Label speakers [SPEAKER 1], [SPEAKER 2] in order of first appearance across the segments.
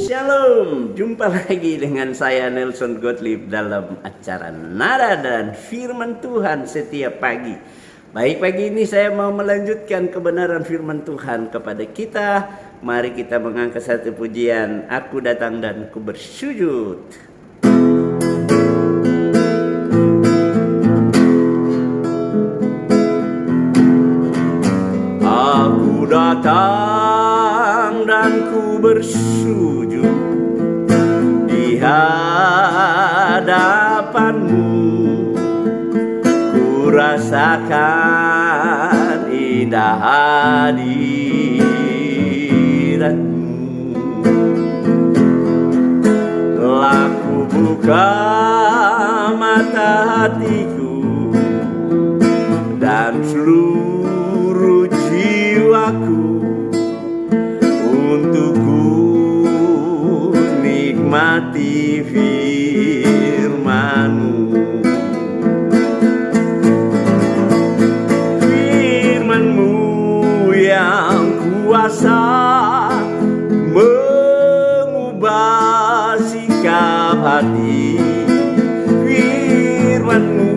[SPEAKER 1] Shalom, jumpa lagi dengan saya Nelson Gottlieb dalam acara Nada dan Firman Tuhan setiap pagi. Baik, pagi ini saya mau melanjutkan kebenaran firman Tuhan kepada kita. Mari kita mengangkat satu pujian, Aku Datang dan Ku Bersujud. Aku datang dan ku bersujud di hadapanmu, ku rasakan indah hadiratmu. Telah ku buka mata hatiku dan seluruh jiwaku untuk ku nikmati firman-Mu. Firman-Mu yang kuasa mengubah sikap hati, firman-Mu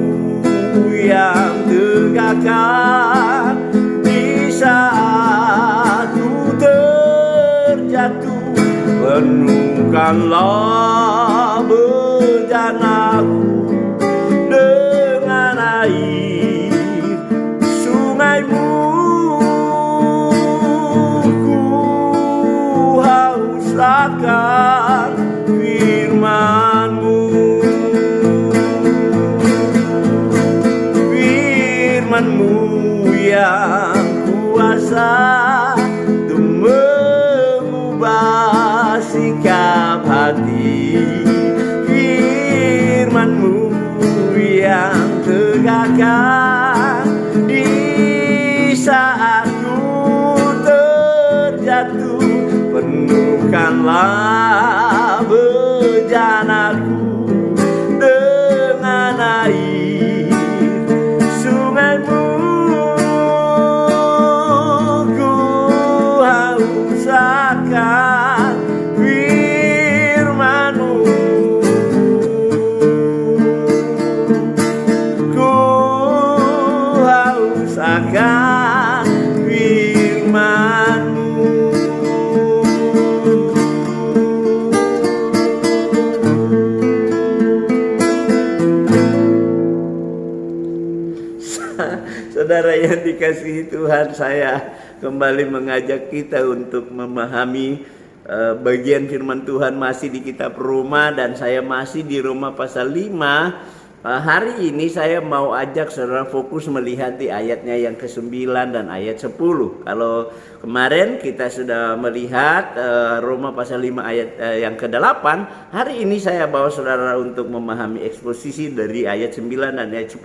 [SPEAKER 1] yang tegakkan di saat ku terjatuh. Penuhkanlah bejanaku dengan air sungai-Mu. Ku haus akan firman-Mu. Firman-Mu yang kuasa untuk mengubah sikap hati, firman-Mu yang tegakkan di saat ku terjatuh. Penuhkanlah bejanaku dengan air sungai-Mu. Ku haus akan firman-Mu. Ku haus akan firman-Mu. Saudara yang dikasihi Tuhan, saya kembali mengajak kita untuk memahami bagian firman Tuhan masih di kitab Roma, dan saya masih di Roma pasal 5. Hari ini saya mau ajak saudara fokus melihat di ayatnya yang ke-9 dan ayat 10. Kalau kemarin kita sudah melihat Roma pasal 5 ayat yang ke-8, hari ini saya bawa saudara untuk memahami eksposisi dari ayat 9 dan ayat 10.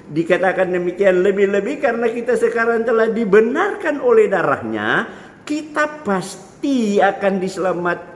[SPEAKER 1] Dikatakan demikian, lebih-lebih karena kita sekarang telah dibenarkan oleh darahnya, kita pasti akan diselamatkan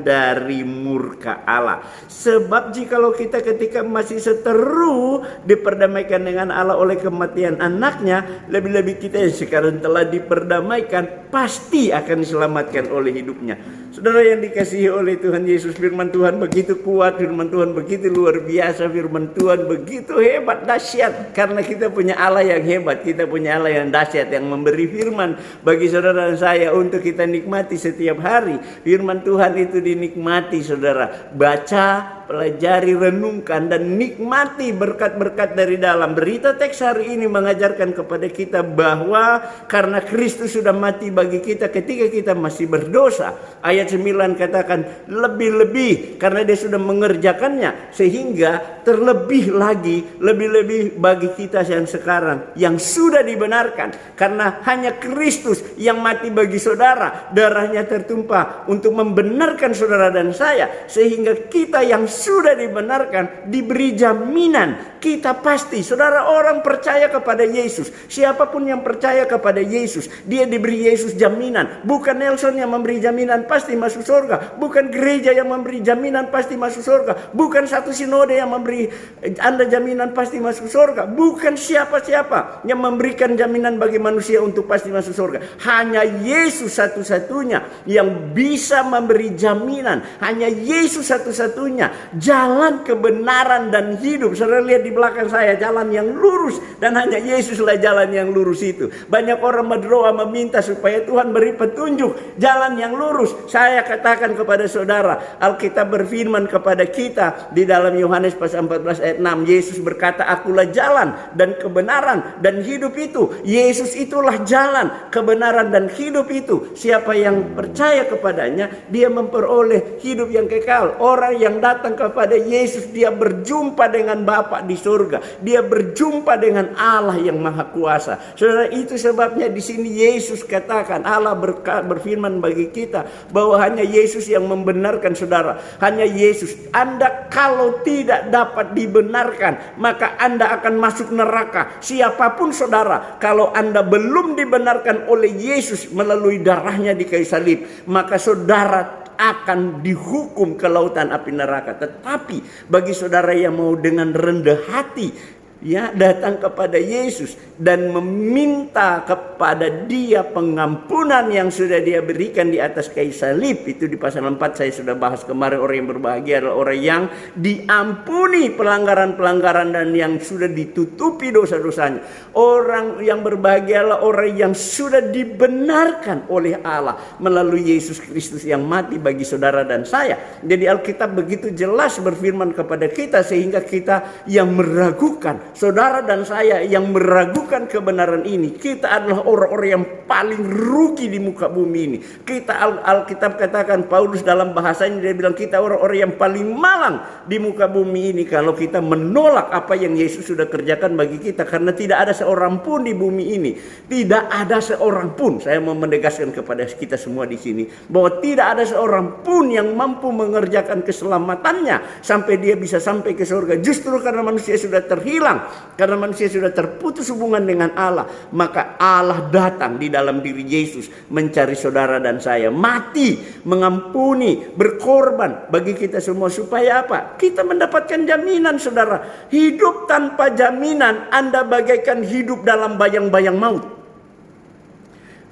[SPEAKER 1] dari murka Allah. Sebab jikalau kita ketika masih seteru diperdamaikan dengan Allah oleh kematian anaknya, lebih-lebih kita yang sekarang telah diperdamaikan pasti akan diselamatkan oleh hidupnya. Saudara yang dikasihi oleh Tuhan Yesus, firman Tuhan begitu kuat, firman Tuhan begitu luar biasa, firman Tuhan begitu hebat, dahsyat. Karena kita punya Allah yang hebat, kita punya Allah yang dahsyat, yang memberi firman bagi saudara dan saya untuk kita nikmati setiap hari. Firman Tuhan itu dinikmati, saudara. Baca, pelajari, renungkan, dan nikmati berkat-berkat dari dalam. Berita teks hari ini mengajarkan kepada kita bahwa karena Kristus sudah mati bagi kita ketika kita masih berdosa. Ayat 9 katakan lebih-lebih karena dia sudah mengerjakannya, sehingga terlebih lagi, lebih-lebih bagi kita yang sekarang yang sudah dibenarkan. Karena hanya Kristus yang mati bagi saudara, darahnya tertumpah untuk membenarkan saudara dan saya, sehingga kita yang sudah dibenarkan, diberi jaminan. Kita pasti, saudara, orang percaya kepada Yesus, siapapun yang percaya kepada Yesus, dia diberi Yesus jaminan. Bukan Nelson yang memberi jaminan pasti masuk surga, bukan gereja yang memberi jaminan pasti masuk surga, bukan satu sinode yang memberi Anda jaminan pasti masuk surga, bukan siapa-siapa yang memberikan jaminan bagi manusia untuk pasti masuk surga. Hanya Yesus satu-satunya yang bisa memberi jaminan. Hanya Yesus satu-satunya jalan kebenaran dan hidup. Saudara lihat di belakang saya, jalan yang lurus, dan hanya Yesuslah jalan yang lurus itu. Banyak orang berdoa meminta supaya Tuhan beri petunjuk jalan yang lurus. Saya katakan kepada saudara, Alkitab berfirman kepada kita di dalam Yohanes pasal 14 ayat 6, Yesus berkata, akulah jalan dan kebenaran dan hidup itu. Yesus itulah jalan, kebenaran dan hidup itu. Siapa yang percaya kepadanya, dia memperoleh hidup yang kekal. Orang yang datang kepada Yesus, dia berjumpa dengan Bapa di surga. Dia berjumpa dengan Allah yang Maha Kuasa. Saudara, itu sebabnya di sini Yesus katakan, Allah berfirman bagi kita bahwa hanya Yesus yang membenarkan saudara. Hanya Yesus. Anda kalau tidak dapat dibenarkan, maka Anda akan masuk neraka. Siapapun saudara, kalau Anda belum dibenarkan oleh Yesus melalui darahnya di kayu salib, maka saudara akan dihukum ke lautan api neraka. Tetapi bagi saudara yang mau dengan rendah hati, ya, datang kepada Yesus dan meminta kepada dia pengampunan yang sudah dia berikan di atas kayu salib, itu di pasal 4 saya sudah bahas kemarin. Orang yang berbahagia adalah orang yang diampuni pelanggaran-pelanggaran dan yang sudah ditutupi dosa-dosanya. Orang yang berbahagia adalah orang yang sudah dibenarkan oleh Allah melalui Yesus Kristus yang mati bagi saudara dan saya. Jadi Alkitab begitu jelas berfirman kepada kita, sehingga kita yang meragukan, saudara dan saya yang meragukan kebenaran ini, kita adalah orang-orang yang paling rugi di muka bumi ini. Kita Alkitab katakan, Paulus dalam bahasanya dia bilang kita orang-orang yang paling malang di muka bumi ini kalau kita menolak apa yang Yesus sudah kerjakan bagi kita. Karena tidak ada seorang pun di bumi ini, tidak ada seorang pun, saya mau menegaskan kepada kita semua di sini bahwa tidak ada seorang pun yang mampu mengerjakan keselamatannya sampai dia bisa sampai ke surga. Justru karena manusia sudah terhilang, karena manusia sudah terputus hubungan dengan Allah, maka Allah datang di dalam diri Yesus mencari saudara dan saya, mati, mengampuni, berkorban bagi kita semua. Supaya apa? Kita mendapatkan jaminan, saudara. Hidup tanpa jaminan, Anda bagaikan hidup dalam bayang-bayang maut.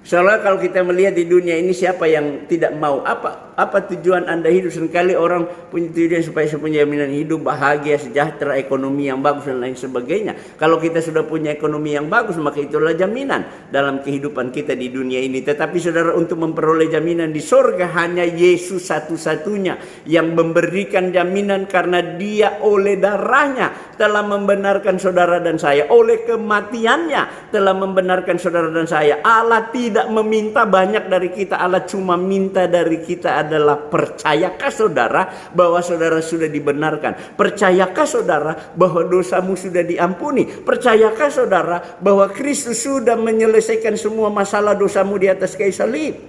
[SPEAKER 1] Soalnya kalau kita melihat di dunia ini, siapa yang tidak mau? Apa tujuan Anda hidup? Seringkali orang punya tujuan supaya punya jaminan hidup, bahagia, sejahtera, ekonomi yang bagus dan lain sebagainya. Kalau kita sudah punya ekonomi yang bagus, maka itulah jaminan dalam kehidupan kita di dunia ini. Tetapi saudara, untuk memperoleh jaminan di surga, hanya Yesus satu-satunya yang memberikan jaminan, karena dia oleh darahnya telah membenarkan saudara dan saya. Oleh kematiannya telah membenarkan saudara dan saya. Allah tidak meminta banyak dari kita. Allah cuma minta dari kita adalah, percayakah saudara bahwa saudara sudah dibenarkan? Percayakah saudara bahwa dosamu sudah diampuni? Percayakah saudara bahwa Kristus sudah menyelesaikan semua masalah dosamu di atas kayu salib?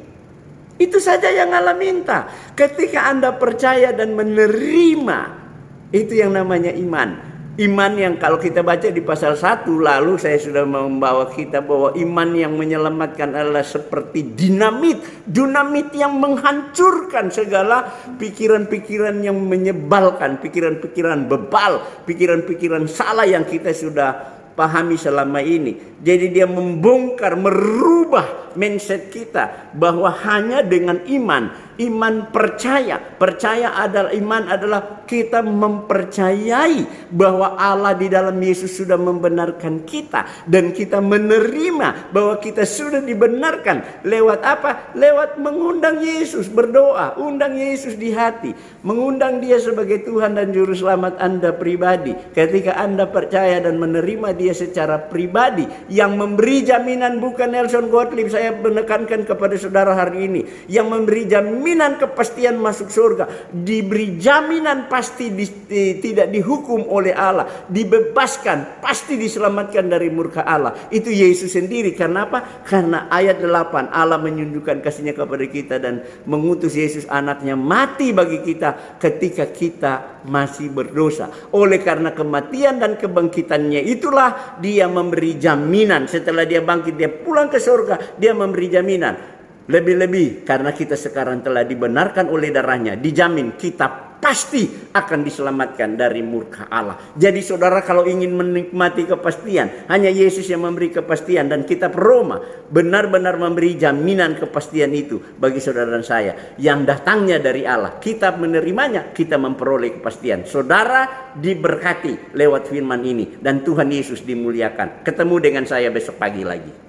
[SPEAKER 1] Itu saja yang Allah minta. Ketika Anda percaya dan menerima, itu yang namanya iman. Iman yang kalau kita baca di pasal 1 lalu, saya sudah membawa kita bahwa iman yang menyelamatkan adalah seperti dinamit yang menghancurkan segala pikiran-pikiran yang menyebalkan, pikiran-pikiran bebal, pikiran-pikiran salah yang kita sudah pahami selama ini. Jadi dia membongkar, merubah mindset kita bahwa hanya dengan iman percaya adalah iman adalah kita mempercayai bahwa Allah di dalam Yesus sudah membenarkan kita, dan kita menerima bahwa kita sudah dibenarkan lewat apa? Lewat mengundang Yesus, berdoa, undang Yesus di hati, mengundang dia sebagai Tuhan dan Juru Selamat Anda pribadi. Ketika Anda percaya dan menerima dia secara pribadi, yang memberi jaminan bukan Nelson Gottlieb, saya menekankan kepada saudara hari ini, yang memberi jaminan jaminan kepastian masuk surga, diberi jaminan pasti tidak dihukum oleh Allah, dibebaskan, pasti diselamatkan dari murka Allah. Itu Yesus sendiri. Karena apa? Karena ayat 8, Allah menunjukkan kasih-Nya kepada kita dan mengutus Yesus anaknya mati bagi kita ketika kita masih berdosa. Oleh karena kematian dan kebangkitannya itulah Dia memberi jaminan. Setelah Dia bangkit, Dia pulang ke surga, Dia memberi jaminan. Lebih-lebih karena kita sekarang telah dibenarkan oleh darah-Nya, dijamin kita pasti akan diselamatkan dari murka Allah. Jadi saudara, kalau ingin menikmati kepastian, hanya Yesus yang memberi kepastian, dan kitab Roma benar-benar memberi jaminan kepastian itu bagi saudara dan saya yang datangnya dari Allah. Kita menerimanya, kita memperoleh kepastian. Saudara diberkati lewat firman ini, dan Tuhan Yesus dimuliakan. Ketemu dengan saya besok pagi lagi.